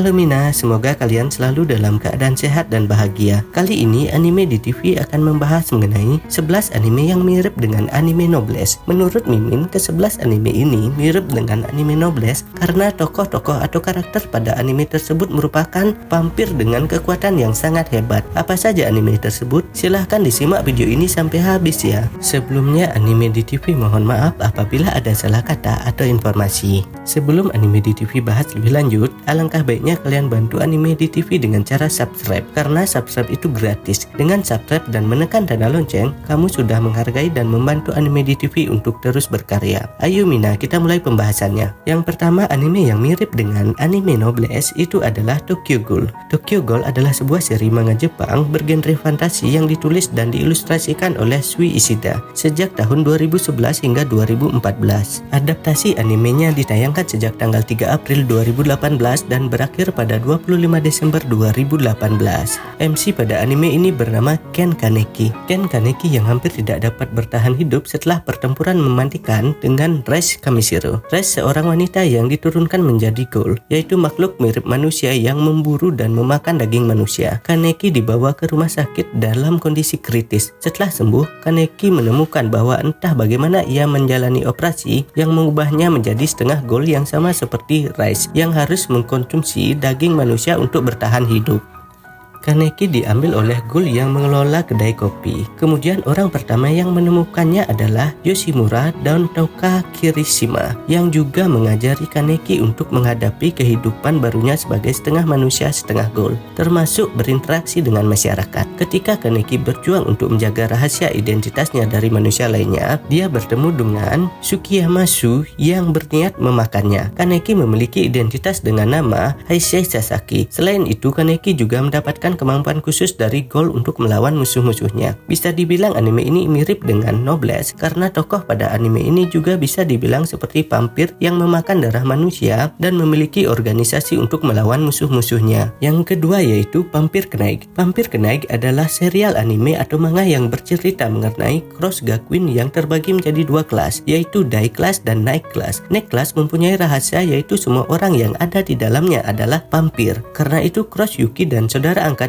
Halo Mina, semoga kalian selalu dalam keadaan sehat dan bahagia. Kali ini anime di TV akan membahas mengenai 11 anime yang mirip dengan anime Noblesse. Menurut Mimin, ke-11 anime ini mirip dengan anime Noblesse karena tokoh-tokoh atau karakter pada anime tersebut merupakan vampir dengan kekuatan yang sangat hebat. Apa saja anime tersebut? Silahkan disimak video ini sampai habis ya. Sebelumnya anime di TV mohon maaf apabila ada salah kata atau informasi. Sebelum anime di TV bahas lebih lanjut, alangkah baiknya kalian bantu anime di TV dengan cara subscribe, karena subscribe itu gratis. Dengan subscribe dan menekan tanda lonceng, kamu sudah menghargai dan membantu anime di TV untuk terus berkarya. Ayo Mina, kita mulai pembahasannya. Yang pertama, anime yang mirip dengan anime Noblesse itu adalah Tokyo Ghoul. Tokyo Ghoul adalah sebuah seri manga Jepang bergenre fantasi yang ditulis dan diilustrasikan oleh Shui Ishida sejak tahun 2011 hingga 2014. Adaptasi animenya ditayangkan sejak tanggal 3 April 2018 dan berakhir pada 25 Desember 2018. MC pada anime ini bernama Ken Kaneki. Ken Kaneki yang hampir tidak dapat bertahan hidup setelah pertempuran mematikan dengan Rice Kamishiro. Rice seorang wanita yang diturunkan menjadi ghoul, yaitu makhluk mirip manusia yang memburu dan memakan daging manusia. Kaneki dibawa ke rumah sakit dalam kondisi kritis. Setelah sembuh, Kaneki menemukan bahwa entah bagaimana ia menjalani operasi yang mengubahnya menjadi setengah ghoul yang sama seperti Rice yang harus mengkonsumsi daging manusia untuk bertahan hidup. Kaneki diambil oleh ghoul yang mengelola kedai kopi. Kemudian orang pertama yang menemukannya adalah Yoshimura dan Touka Kirishima yang juga mengajari Kaneki untuk menghadapi kehidupan barunya sebagai setengah manusia setengah ghoul, termasuk berinteraksi dengan masyarakat. Ketika Kaneki berjuang untuk menjaga rahasia identitasnya dari manusia lainnya, dia bertemu dengan Tsukiyama Su yang berniat memakannya. Kaneki memiliki identitas dengan nama Heisei Sasaki. Selain itu, Kaneki juga mendapatkan kemampuan khusus dari ghoul untuk melawan musuh-musuhnya. Bisa dibilang anime ini mirip dengan Noblesse karena tokoh pada anime ini juga bisa dibilang seperti vampir yang memakan darah manusia dan memiliki organisasi untuk melawan musuh-musuhnya. Yang kedua yaitu Vampire Knight. Vampire Knight adalah serial anime atau manga yang bercerita mengenai Cross Gakuin yang terbagi menjadi dua kelas, yaitu Dai Class dan Night Class. Night Class mempunyai rahasia yaitu semua orang yang ada di dalamnya adalah vampir. Karena itu Cross Yuki dan saudara angkatnya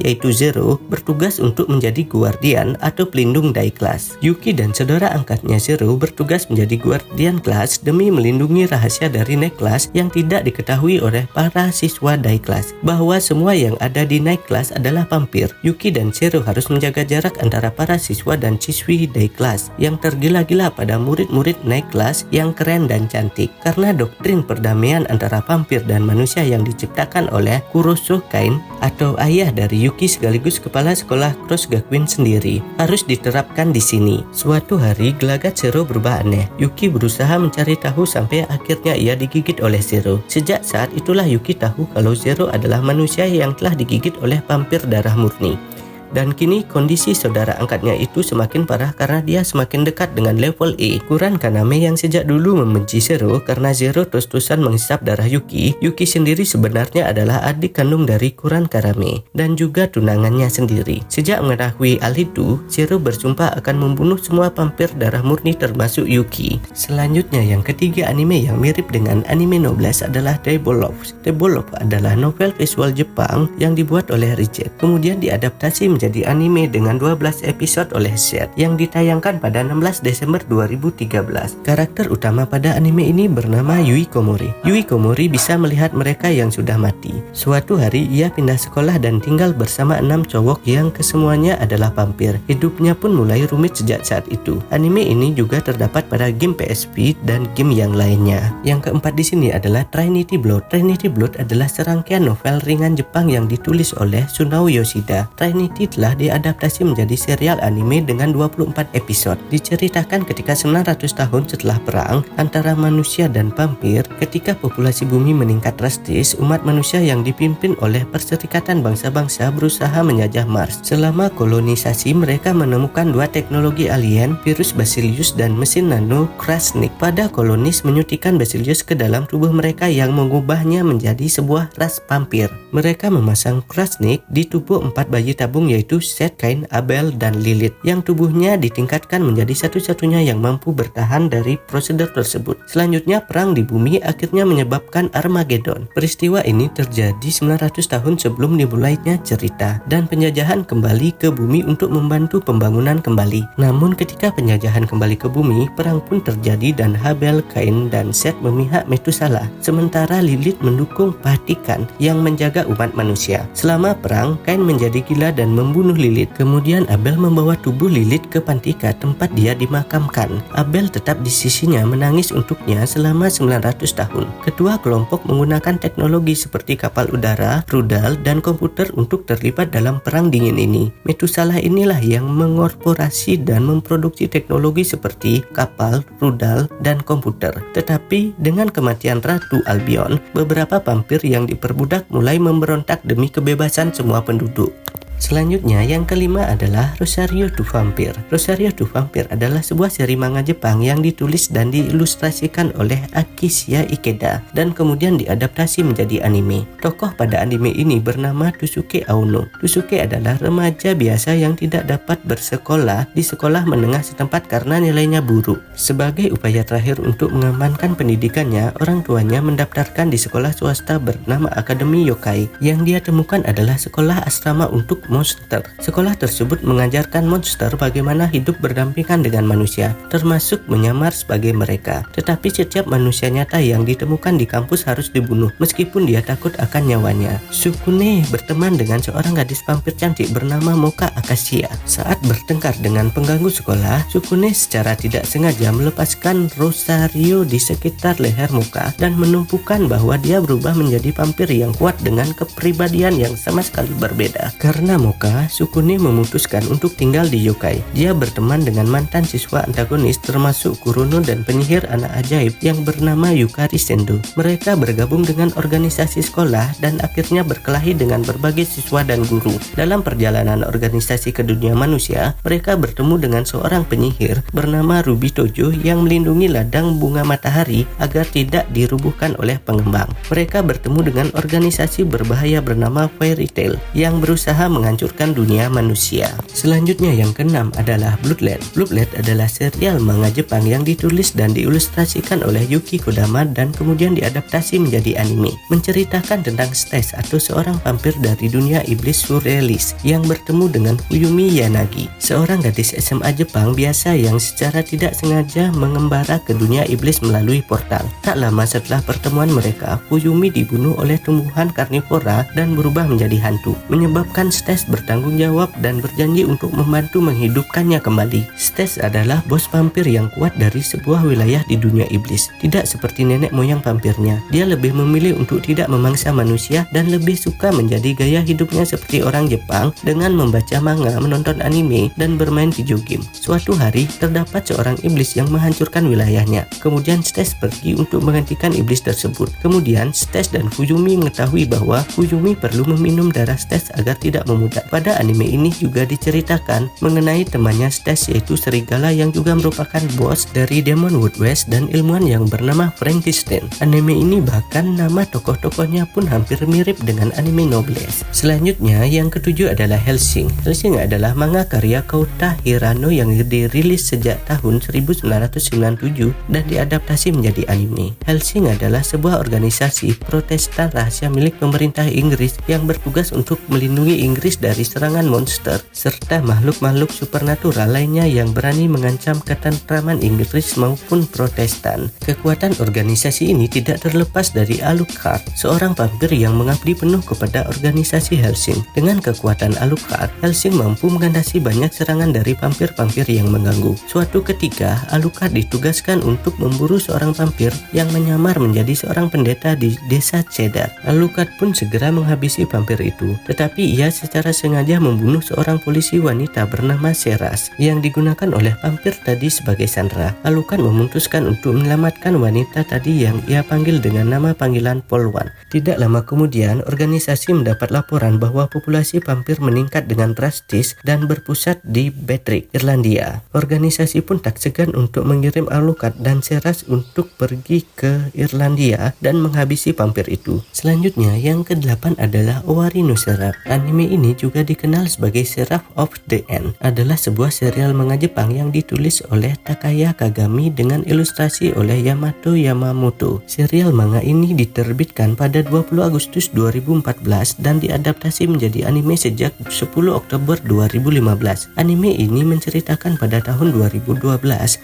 yaitu Zero bertugas untuk menjadi guardian atau pelindung Dai Class. Yuki dan saudara angkatnya Zero bertugas menjadi guardian Class demi melindungi rahasia dari Night Class yang tidak diketahui oleh para siswa Dai Class, bahwa semua yang ada di Night Class adalah vampir. Yuki dan Zero harus menjaga jarak antara para siswa dan siswi Dai Class yang tergila-gila pada murid-murid Night Class yang keren dan cantik. Karena doktrin perdamaian antara vampir dan manusia yang diciptakan oleh Kuroso Kain atau ayah dari Yuki sekaligus kepala sekolah Cross Gakuin sendiri harus diterapkan di sini. Suatu hari gelagat Zero berubah aneh. Yuki berusaha mencari tahu sampai akhirnya ia digigit oleh Zero. Sejak saat itulah Yuki tahu kalau Zero adalah manusia yang telah digigit oleh vampir darah murni. Dan kini kondisi saudara angkatnya itu semakin parah karena dia semakin dekat dengan level E. Kuran Kaname yang sejak dulu membenci Zero karena Zero terus-terusan menghisap darah Yuki. Yuki sendiri sebenarnya adalah adik kandung dari Kuran Kaname dan juga tunangannya sendiri. Sejak mengetahui hal itu, Zero bersumpah akan membunuh semua vampir darah murni termasuk Yuki. Selanjutnya yang ketiga anime yang mirip dengan anime Noblesse adalah Devil Love. Devil Love adalah novel visual Jepang yang dibuat oleh Richard. Kemudian diadaptasi menjadi anime dengan 12 episode oleh Z yang ditayangkan pada 16 Desember 2013. Karakter utama pada anime ini bernama Yui Komori. Yui Komori bisa melihat mereka yang sudah mati. Suatu hari ia pindah sekolah dan tinggal bersama 6 cowok yang kesemuanya adalah vampir. Hidupnya pun mulai rumit sejak saat itu. Anime ini juga terdapat pada game PSP dan game yang lainnya. Yang keempat di sini adalah Trinity Blood. Trinity Blood adalah serangkaian novel ringan Jepang yang ditulis oleh Sunao Yoshida. Trinity telah diadaptasi menjadi serial anime dengan 24 episode. Diceritakan ketika 900 tahun setelah perang antara manusia dan vampir, ketika populasi bumi meningkat drastis, umat manusia yang dipimpin oleh Perserikatan Bangsa-Bangsa berusaha menjajah Mars. Selama kolonisasi, mereka menemukan dua teknologi alien, virus Bacillus dan mesin nano Krasnik. Pada kolonis menyuntikkan Bacillus ke dalam tubuh mereka yang mengubahnya menjadi sebuah ras vampir. Mereka memasang Krasnik di tubuh 4 bayi tabung yaitu Seth, Cain, Abel, dan Lilith, yang tubuhnya ditingkatkan menjadi satu-satunya yang mampu bertahan dari prosedur tersebut. Selanjutnya, perang di bumi akhirnya menyebabkan Armageddon. Peristiwa ini terjadi 900 tahun sebelum dimulainya cerita, dan penjajahan kembali ke bumi untuk membantu pembangunan kembali. Namun ketika penjajahan kembali ke bumi, perang pun terjadi dan Habel, Cain, dan Seth memihak Metusalah, sementara Lilith mendukung Vatikan yang menjaga umat manusia. Selama perang, Cain menjadi gila dan membunuh Lilith. Kemudian Abel membawa tubuh Lilith ke Pantika, tempat dia dimakamkan. Abel tetap di sisinya menangis untuknya selama 900 tahun. Kedua kelompok menggunakan teknologi seperti kapal udara, rudal, dan komputer untuk terlibat dalam perang dingin ini. Metusalah inilah yang mengorporasi dan memproduksi teknologi seperti kapal, rudal, dan komputer. Tetapi dengan kematian Ratu Albion, beberapa vampir yang diperbudak mulai memberontak demi kebebasan semua penduduk. Selanjutnya, yang kelima adalah Rosario to Vampire. Rosario to Vampire adalah sebuah seri manga Jepang yang ditulis dan diilustrasikan oleh Akisha Ikeda dan kemudian diadaptasi menjadi anime. Tokoh pada anime ini bernama Tusuke Aono. Tusuke adalah remaja biasa yang tidak dapat bersekolah di sekolah menengah setempat karena nilainya buruk. Sebagai upaya terakhir untuk mengamankan pendidikannya, orang tuanya mendaftarkan di sekolah swasta bernama Akademi Yokai. Yang dia temukan adalah sekolah asrama untuk monster. Sekolah tersebut mengajarkan monster bagaimana hidup berdampingan dengan manusia, termasuk menyamar sebagai mereka. Tetapi setiap manusia nyata yang ditemukan di kampus harus dibunuh, meskipun dia takut akan nyawanya. Sukune berteman dengan seorang gadis vampir cantik bernama Moka Akasia. Saat bertengkar dengan pengganggu sekolah, Sukune secara tidak sengaja melepaskan Rosario di sekitar leher Moka dan menumpukan bahwa dia berubah menjadi vampir yang kuat dengan kepribadian yang sama sekali berbeda. Karena Moka, Sukune memutuskan untuk tinggal di Yokai. Dia berteman dengan mantan siswa antagonis termasuk Kurono dan penyihir anak ajaib yang bernama Yukari Sendo. Mereka bergabung dengan organisasi sekolah dan akhirnya berkelahi dengan berbagai siswa dan guru. Dalam perjalanan organisasi ke dunia manusia, mereka bertemu dengan seorang penyihir bernama Ruby Tojo yang melindungi ladang bunga matahari agar tidak dirubuhkan oleh pengembang. Mereka bertemu dengan organisasi berbahaya bernama Fairy Tail yang berusaha menghancurkan dunia manusia. Selanjutnya, yang keenam adalah Bloodlet. Bloodlet adalah serial manga Jepang yang ditulis dan diilustrasikan oleh Yuki Kodama dan kemudian diadaptasi menjadi anime. Menceritakan tentang Stes atau seorang vampir dari dunia iblis surrealis yang bertemu dengan Fuyumi Yanagi, seorang gadis SMA Jepang biasa yang secara tidak sengaja mengembara ke dunia iblis melalui portal. Tak lama setelah pertemuan mereka, Fuyumi dibunuh oleh tumbuhan karnivora dan berubah menjadi hantu, menyebabkan Stes bertanggung jawab dan berjanji untuk membantu menghidupkannya kembali. Stes adalah bos vampir yang kuat dari sebuah wilayah di dunia iblis. Tidak seperti nenek moyang vampirnya, dia lebih memilih untuk tidak memangsa manusia dan lebih suka menjadi gaya hidupnya seperti orang Jepang dengan membaca manga, menonton anime, dan bermain video game. Suatu hari, terdapat seorang iblis yang menghancurkan wilayahnya. Kemudian Stes pergi untuk menghentikan iblis tersebut. Kemudian Stes dan Fuyumi mengetahui bahwa Fuyumi perlu meminum darah Stes agar tidak memudak. Pada anime ini juga diceritakan mengenai temannya Stes, yaitu serigala yang juga merupakan bos dari Demonwood West dan ilmuwan yang bernama Frankenstein. Anime ini bahkan nama tokoh-tokohnya pun hampir mirip dengan anime Noblesse. Selanjutnya, yang ketujuh adalah Hellsing. Hellsing adalah manga karya Kouta Hirano yang dirilis sejak tahun 1997 dan diadaptasi menjadi anime. Hellsing adalah sebuah organisasi Protestan rahasia milik pemerintah Inggris yang bertugas untuk melindungi Inggris dari serangan monster serta makhluk-makhluk supernatural lainnya yang berani mengancam ketentraman Inggris maupun Protestan. Kekuatan organisasi ini tidak terlepas dari Alucard, seorang vampir yang mengabdi penuh kepada organisasi Hellsing. Dengan kekuatan Alucard, Hellsing mampu mengatasi banyak serangan dari vampir-vampir yang mengganggu. Suatu ketika, Alucard ditugaskan untuk memburu seorang vampir yang menyamar menjadi seorang pendeta di desa Cedar. Alucard pun segera menghabisi vampir itu, tetapi ia secara sengaja membunuh seorang polisi wanita bernama Seras yang digunakan oleh vampir tadi sebagai sandera. Alucard memutuskan untuk menyelamatkan wanita tadi yang ia panggil dengan nama panggilan Polwan. Tidak lama kemudian, organisasi mendapat laporan bahwa populasi vampir meningkat dengan drastis dan berpusat di Batterick, Irlandia. Organisasi pun tak segan untuk mengirim Alucard dan Seras untuk pergi ke Irlandia dan menghabisi vampir itu. Selanjutnya, yang ke-8 adalah Owari no Seraph. Anime ini ini juga dikenal sebagai Seraph of the End, adalah sebuah serial manga Jepang yang ditulis oleh Takaya Kagami dengan ilustrasi oleh Yamato Yamamoto. Serial manga ini diterbitkan pada 20 Agustus 2014 dan diadaptasi menjadi anime sejak 10 Oktober 2015. Anime ini menceritakan pada tahun 2012,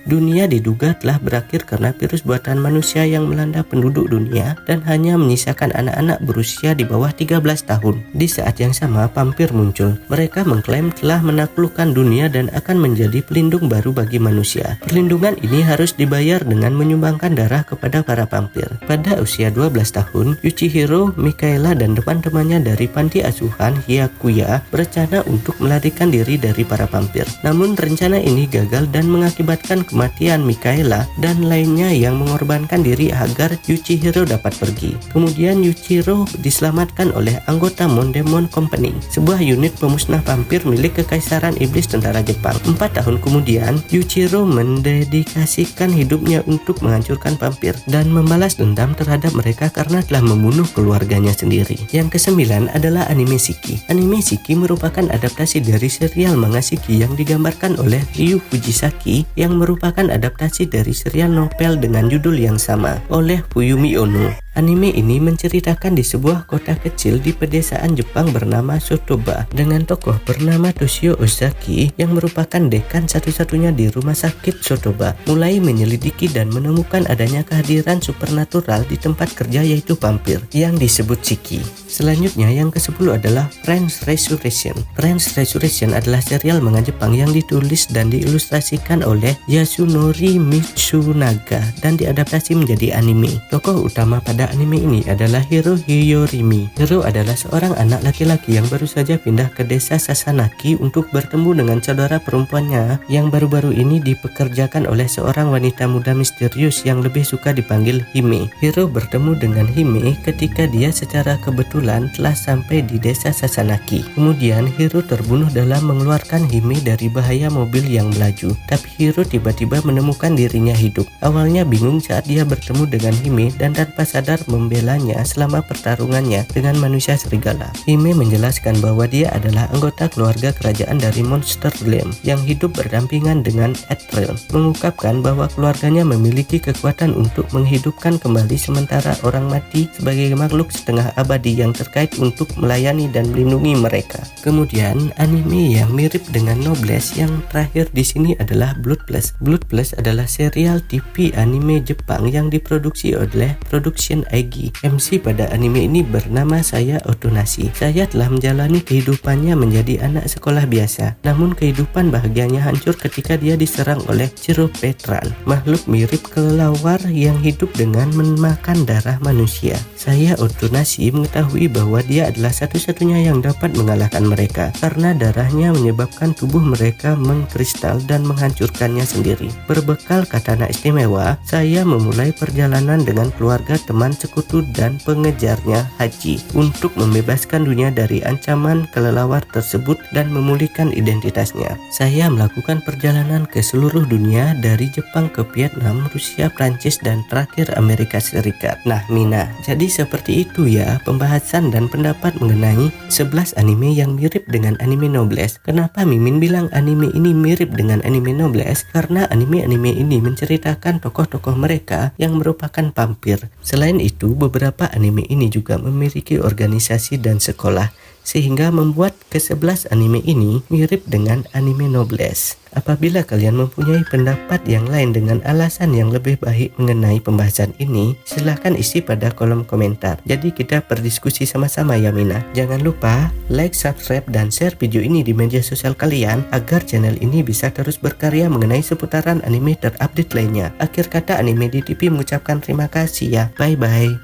dunia diduga telah berakhir karena virus buatan manusia yang melanda penduduk dunia dan hanya menyisakan anak-anak berusia di bawah 13 tahun. Di saat yang sama, vampir muncul. Mereka mengklaim telah menaklukkan dunia dan akan menjadi pelindung baru bagi manusia. Perlindungan ini harus dibayar dengan menyumbangkan darah kepada para vampir. Pada usia 12 tahun, Yuchihiro, Mikaela, dan teman-temannya dari panti asuhan Hyakuya berencana untuk melarikan diri dari para vampir. Namun rencana ini gagal dan mengakibatkan kematian Mikaela dan lainnya yang mengorbankan diri agar Yuchihiro dapat pergi. Kemudian Yuchihiro diselamatkan oleh anggota Mondemon Company, sebuah unit pemusnah vampir milik Kekaisaran Iblis Tentara Jepang. 4 tahun kemudian, Yuchihiro mendedikasikan hidupnya untuk menghancurkan vampir dan membalas dendam terhadap mereka karena telah membunuh keluarganya sendiri. Yang kesembilan adalah anime Shiki. Anime Shiki merupakan adaptasi dari serial manga Shiki yang digambarkan oleh Ryu Fujisaki yang merupakan adaptasi dari serial novel dengan judul yang sama oleh Fuyumi Ono. Anime ini menceritakan di sebuah kota kecil di pedesaan Jepang bernama Sotoba dengan tokoh bernama Toshio Ozaki yang merupakan dekan satu-satunya di rumah sakit Sotoba, mulai menyelidiki dan menemukan adanya kehadiran supernatural di tempat kerja yaitu vampir yang disebut Shiki. Selanjutnya yang ke-10 adalah Friends Resurrection. Friends Resurrection adalah serial manga Jepang yang ditulis dan diilustrasikan oleh Yasunori Mitsunaga dan diadaptasi menjadi anime. Tokoh utama pada anime ini adalah Hiro Hiyorimi. Hiro adalah seorang anak laki-laki yang baru saja pindah ke desa Sasanaki untuk bertemu dengan saudara perempuannya yang baru-baru ini dipekerjakan oleh seorang wanita muda misterius yang lebih suka dipanggil Hime. Hiro bertemu dengan Hime ketika dia secara kebetulan telah sampai di desa Sasanaki. Kemudian Hiro terbunuh dalam mengeluarkan Hime dari bahaya mobil yang melaju. Tapi Hiro tiba-tiba menemukan dirinya hidup. Awalnya bingung saat dia bertemu dengan Hime dan tanpa sadar membelanya selama pertarungannya dengan manusia serigala. Hime menjelaskan bahwa dia adalah anggota keluarga kerajaan dari Monster Realm yang hidup berdampingan dengan Ethereal, mengungkapkan bahwa keluarganya memiliki kekuatan untuk menghidupkan kembali sementara orang mati sebagai makhluk setengah abadi yang terkait untuk melayani dan melindungi mereka. Kemudian anime yang mirip dengan Noblesse yang terakhir di sini adalah Blood Plus. Blood Plus adalah serial TV anime Jepang yang diproduksi oleh Production IG. MC pada anime ini bernama Saya Otonashi. Saya telah menjalani kehidupannya menjadi anak sekolah biasa, namun kehidupan bahagianya hancur ketika dia diserang oleh Chiropetran, makhluk mirip kelelawar yang hidup dengan memakan darah manusia. Saya Otonashi mengetahui bahwa dia adalah satu-satunya yang dapat mengalahkan mereka karena darahnya menyebabkan tubuh mereka mengkristal dan menghancurkannya sendiri. Berbekal katana istimewa, saya memulai perjalanan dengan keluarga, teman sekutu dan pengejarnya Haji untuk membebaskan dunia dari ancaman kelelawar tersebut dan memulihkan identitasnya. Saya melakukan perjalanan ke seluruh dunia dari Jepang ke Vietnam, Rusia, Prancis dan terakhir Amerika Serikat. Nah Mina, jadi seperti itu ya pembahasan dan pendapat mengenai 11 anime yang mirip dengan anime Noblesse. Kenapa Mimin bilang anime ini mirip dengan anime Noblesse? Karena anime-anime ini menceritakan tokoh-tokoh mereka yang merupakan vampir. Selain itu, beberapa anime ini juga memiliki organisasi dan sekolah, sehingga membuat ke-11 anime ini mirip dengan anime Noblesse. Apabila kalian mempunyai pendapat yang lain dengan alasan yang lebih baik mengenai pembahasan ini, silahkan isi pada kolom komentar. Jadi kita berdiskusi sama-sama ya Mina. Jangan lupa like, subscribe, dan share video ini di media sosial kalian agar channel ini bisa terus berkarya mengenai seputaran anime terupdate lainnya. Akhir kata Anime di TV mengucapkan terima kasih ya. Bye bye.